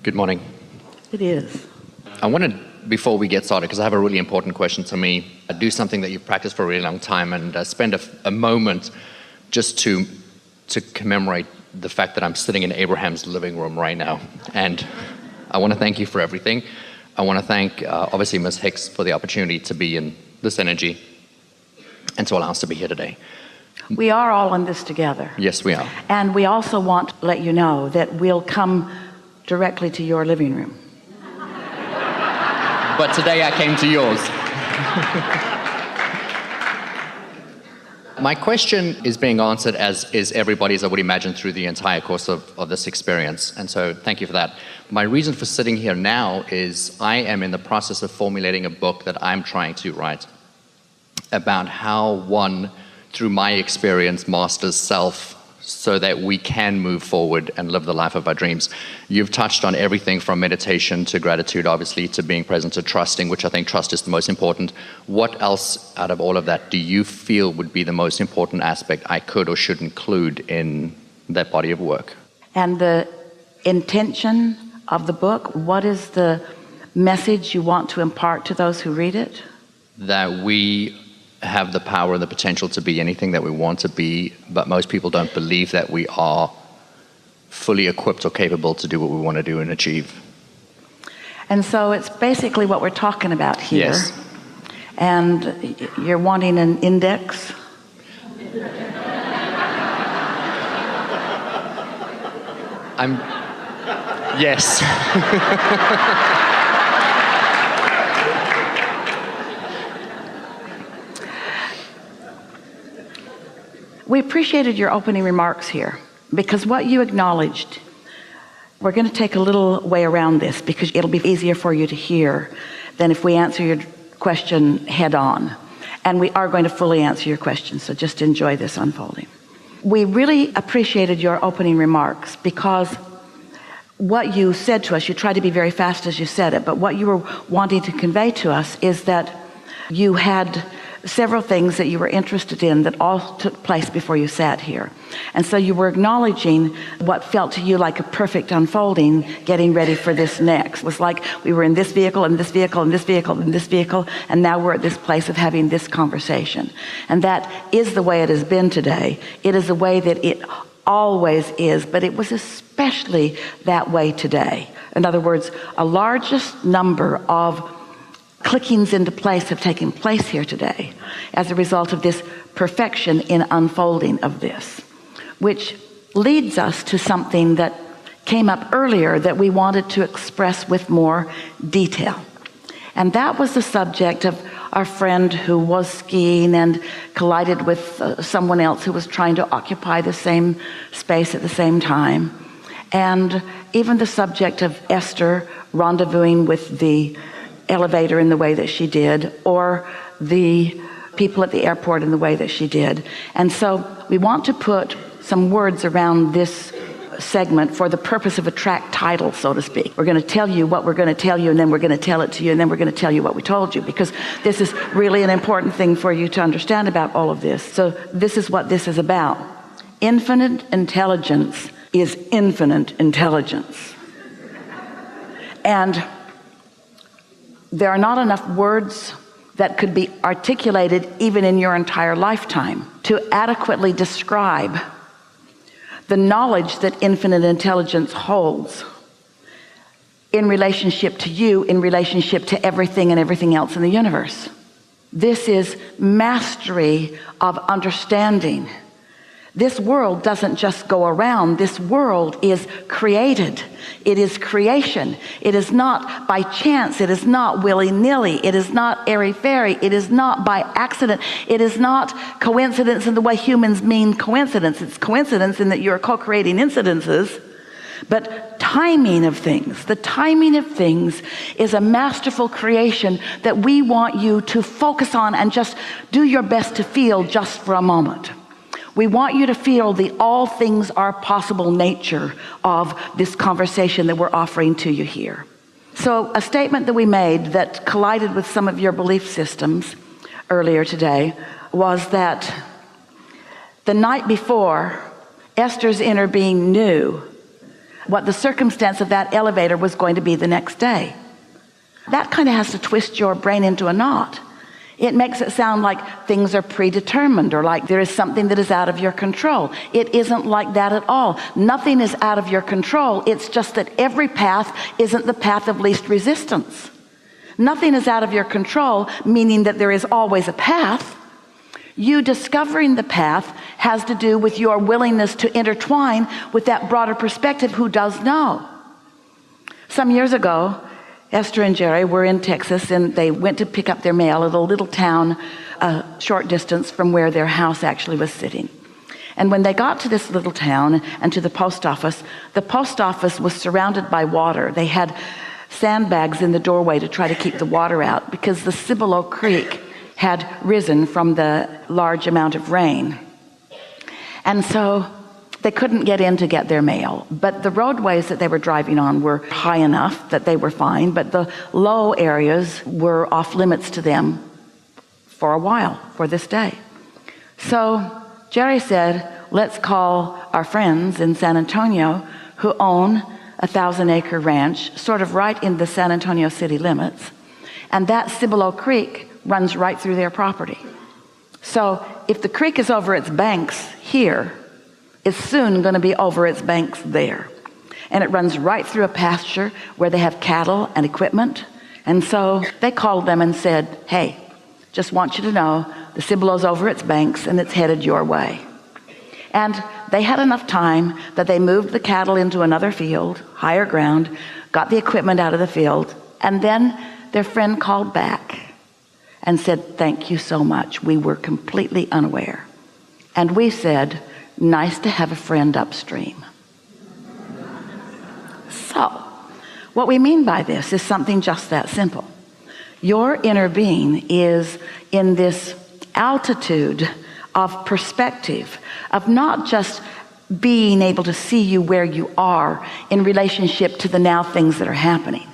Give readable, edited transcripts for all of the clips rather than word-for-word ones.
Good morning. It is. I wanted, before we get started, because I have a really important question to me, do something that you've practiced for a really long time and spend a moment just to commemorate the fact that I'm sitting in Abraham's living room right now. And I want to thank you for everything. I want to thank, obviously, Ms. Hicks for the opportunity to be in this energy and to allow us to be here today. We are all in this together. Yes, we are. And we also want to let you know that we'll come directly to your living room. But today I came to yours. My question is being answered as is everybody's, I would imagine, through the entire course of this experience. And so thank you for that. My reason for sitting here now is I am in the process of formulating a book that I'm trying to write about how one, through my experience, masters self so that we can move forward and live the life of our dreams. You've touched on everything from meditation to gratitude, obviously, to being present, to trusting, which I think trust is the most important. What else out of all of that do you feel would be the most important aspect I could or should include in that body of work? And the intention of the book, what is the message you want to impart to those who read it? That we have the power and the potential to be anything that we want to be, but most people don't believe that we are fully equipped or capable to do what we want to do and achieve. And so it's basically what we're talking about here. Yes. And you're wanting an index? Yes. We appreciated your opening remarks here because what you acknowledged, we're going to take a little way around this because it'll be easier for you to hear than if we answer your question head on. And we are going to fully answer your question, so just enjoy this unfolding. We really appreciated your opening remarks because what you said to us, you tried to be very fast as you said it, but what you were wanting to convey to us is that you had several things that you were interested in that all took place before you sat here. And so you were acknowledging what felt to you like a perfect unfolding, getting ready for this next. It was like we were in this vehicle, and this vehicle, and this vehicle, and this vehicle, and now we're at this place of having this conversation. And that is the way it has been today. It is the way that it always is, but it was especially that way today. In other words, a largest number of clickings into place have taken place here today as a result of this perfection in unfolding of this, which leads us to something that came up earlier that we wanted to express with more detail. And that was the subject of our friend who was skiing and collided with someone else who was trying to occupy the same space at the same time. And even the subject of Esther rendezvousing with the elevator in the way that she did, or the people at the airport in the way that she did. And so we want to put some words around this segment for the purpose of a track title, so to speak. We're going to tell you what we're going to tell you, and then we're going to tell it to you, and then we're going to tell you what we told you, because this is really an important thing for you to understand about all of this. So this is what this is about. Infinite intelligence is infinite intelligence. And there are not enough words that could be articulated even in your entire lifetime to adequately describe the knowledge that infinite intelligence holds in relationship to you, in relationship to everything and everything else in the universe. This is mastery of understanding. This world doesn't just go around. This world is created. It is creation. It is not by chance. It is not willy-nilly. It is not airy-fairy. It is not by accident. It is not coincidence in the way humans mean coincidence. It's coincidence in that you're co-creating incidences. But timing of things, the timing of things is a masterful creation that we want you to focus on and just do your best to feel just for a moment. We want you to feel the all things are possible nature of this conversation that we're offering to you here. So a statement that we made that collided with some of your belief systems earlier today was that the night before, Esther's inner being knew what the circumstance of that elevator was going to be the next day. That kind of has to twist your brain into a knot. It makes it sound like things are predetermined, or like there is something that is out of your control. It isn't like that at all. Nothing is out of your control. It's just that every path isn't the path of least resistance. Nothing is out of your control, meaning that there is always a path. You discovering the path has to do with your willingness to intertwine with that broader perspective who does know. Some years ago, Esther and Jerry were in Texas, and they went to pick up their mail at a little town a short distance from where their house actually was sitting. And when they got to this little town and to the post office was surrounded by water. They had sandbags in the doorway to try to keep the water out because the Cibolo Creek had risen from the large amount of rain. And so they couldn't get in to get their mail, but the roadways that they were driving on were high enough that they were fine, but the low areas were off limits to them for a while, for this day. So Jerry said, let's call our friends in San Antonio who own a 1,000-acre ranch, sort of right in the San Antonio city limits. And that Cibolo Creek runs right through their property. So if the creek is over its banks here, it's soon going to be over its banks there. And it runs right through a pasture where they have cattle and equipment. And so they called them and said, hey, just want you to know the Cibolo's over its banks and it's headed your way. And they had enough time that they moved the cattle into another field, higher ground, got the equipment out of the field, and then their friend called back and said, thank you so much. We were completely unaware. And we said, nice to have a friend upstream. So, what we mean by this is something just that simple. Your inner being is in this altitude of perspective, of not just being able to see you where you are in relationship to the now things that are happening,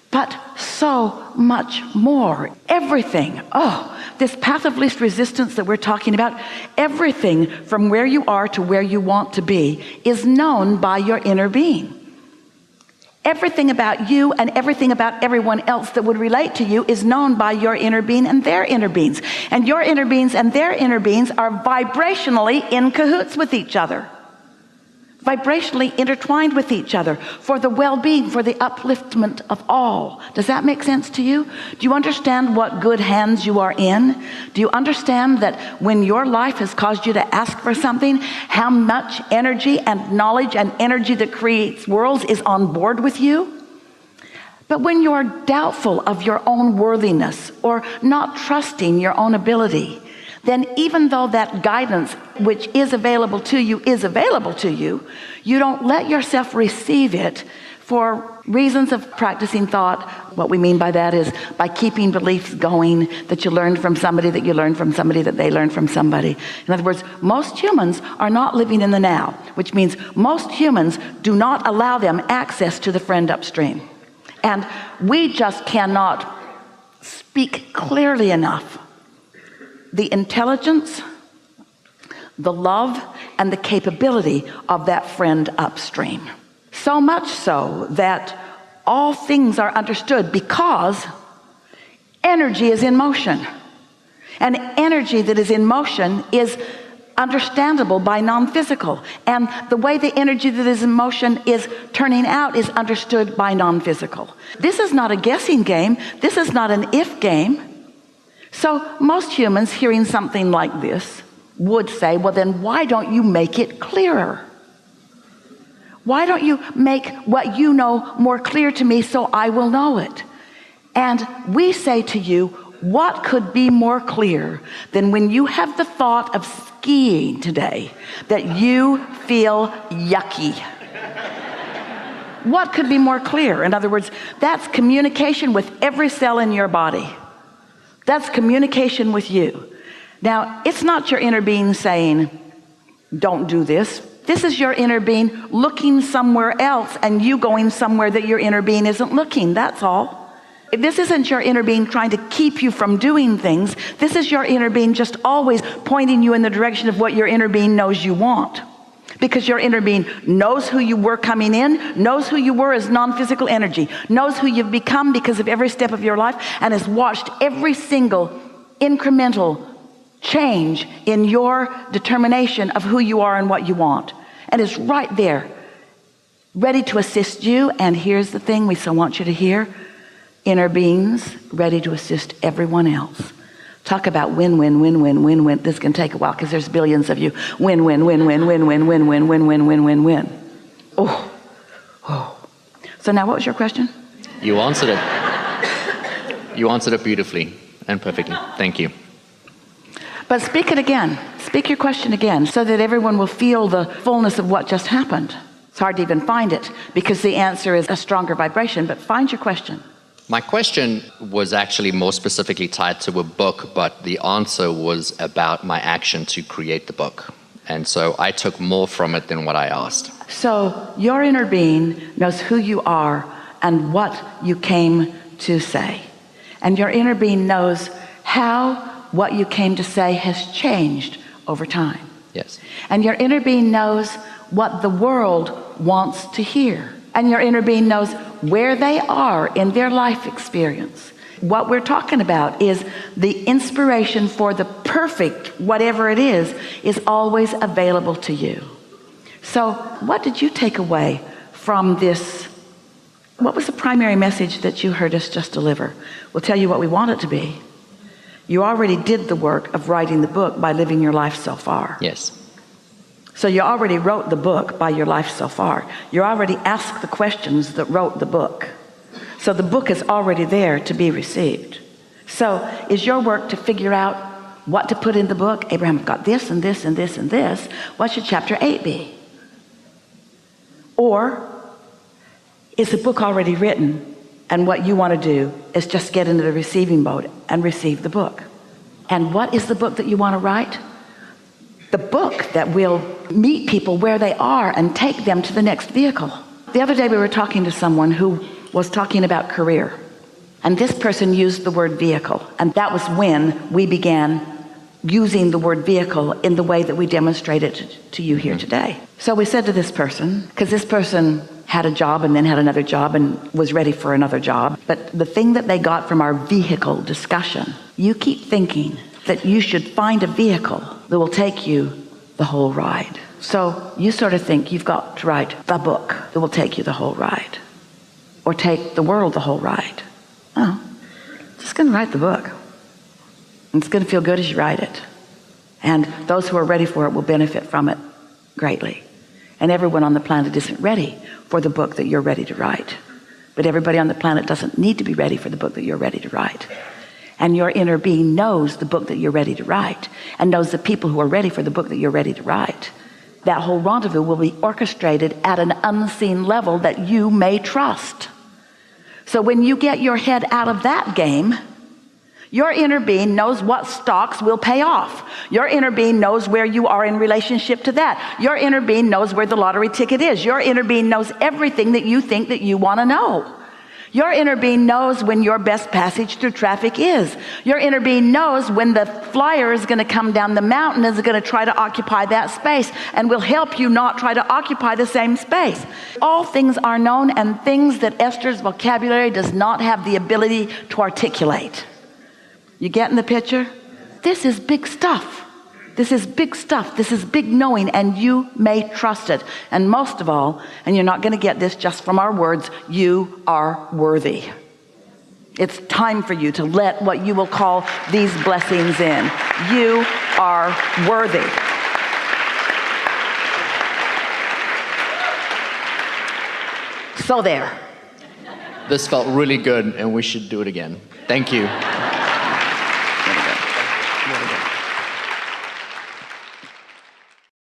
but so much more. Everything. This path of least resistance that we're talking about, everything from where you are to where you want to be is known by your inner being. Everything about you and everything about everyone else that would relate to you is known by your inner being and their inner beings. And your inner beings and their inner beings are vibrationally in cahoots with each other. Vibrationally intertwined with each other for the well-being, for the upliftment of all. Does that make sense to you? Do you understand what good hands you are in? Do you understand that when your life has caused you to ask for something, how much energy and knowledge and energy that creates worlds is on board with you? But when you're doubtful of your own worthiness or not trusting your own ability, then even though that guidance which is available to you, you don't let yourself receive it for reasons of practicing thought. What we mean by that is by keeping beliefs going that you learned from somebody, that you learned from somebody, that they learned from somebody. In other words, most humans are not living in the now, which means most humans do not allow them access to the friend upstream. And we just cannot speak clearly enough the intelligence, the love, and the capability of that friend upstream. So much so that all things are understood because energy is in motion. And energy that is in motion is understandable by non-physical. And the way the energy that is in motion is turning out is understood by non-physical. This is not a guessing game. This is not an if game. So most humans hearing something like this would say, well, then why don't you make it clearer? Why don't you make what you know more clear to me so I will know it? And we say to you, what could be more clear than when you have the thought of skiing today that you feel yucky? What could be more clear? In other words, that's communication with every cell in your body. That's communication with you. Now, it's not your inner being saying, don't do this. This is your inner being looking somewhere else and you going somewhere that your inner being isn't looking. That's all. This isn't your inner being trying to keep you from doing things. This is your inner being just always pointing you in the direction of what your inner being knows you want. Because your inner being knows who you were coming in, knows who you were as non-physical energy, knows who you've become because of every step of your life, and has watched every single incremental change in your determination of who you are and what you want, and is right there ready to assist you. And here's the thing we so want you to hear: inner beings ready to assist everyone else. Talk about win, win, win, win, win, win. This can take a while because there's billions of you. Win, win, win, win, win, win, win, win, win, win, win, win, win. Oh. So now what was your question? You answered it. You answered it beautifully and perfectly. Thank you. But speak it again. Speak your question again so that everyone will feel the fullness of what just happened. It's hard to even find it because the answer is a stronger vibration, but find your question. My question was actually more specifically tied to a book, but the answer was about my action to create the book. And so I took more from it than what I asked. So your inner being knows who you are and what you came to say. And your inner being knows how what you came to say has changed over time. Yes. And your inner being knows what the world wants to hear. And your inner being knows where they are in their life experience. What we're talking about is the inspiration for the perfect whatever it is always available to you. So what did you take away from this? What was the primary message that you heard us just deliver? We'll tell you what we want it to be. You already did the work of writing the book by living your life so far. Yes. So you already wrote the book by your life so far. You already asked the questions that wrote the book. So the book is already there to be received. So is your work to figure out what to put in the book? Abraham got this and this and this and this. What should chapter 8 be? Or is the book already written and what you want to do is just get into the receiving mode and receive the book? And what is the book that you want to write? The book that will meet people where they are and take them to the next vehicle. The other day we were talking to someone who was talking about career. And this person used the word vehicle. And that was when we began using the word vehicle in the way that we demonstrated to you here today. So we said to this person, because this person had a job and then had another job and was ready for another job. But the thing that they got from our vehicle discussion, you keep thinking that you should find a vehicle that will take you the whole ride. So you sort of think you've got to write the book that will take you the whole ride, or take the world the whole ride. Oh, just going to write the book. It's going to feel good as you write it. And those who are ready for it will benefit from it greatly. And everyone on the planet isn't ready for the book that you're ready to write. But everybody on the planet doesn't need to be ready for the book that you're ready to write. And your inner being knows the book that you're ready to write and knows the people who are ready for the book that you're ready to write. That whole rendezvous will be orchestrated at an unseen level that you may trust. So when you get your head out of that game, your inner being knows what stocks will pay off. Your inner being knows where you are in relationship to that. Your inner being knows where the lottery ticket is. Your inner being knows everything that you think that you want to know. Your inner being knows when your best passage through traffic is. Your inner being knows when the flyer is going to come down the mountain, is going to try to occupy that space, and will help you not try to occupy the same space. All things are known, and things that Esther's vocabulary does not have the ability to articulate. You getting the picture? This is big stuff. This is big stuff. This is big knowing, and you may trust it. And most of all, and you're not going to get this just from our words, you are worthy. It's time for you to let what you will call these blessings in. You are worthy. So there. This felt really good, and we should do it again. Thank you. Really good. Really good.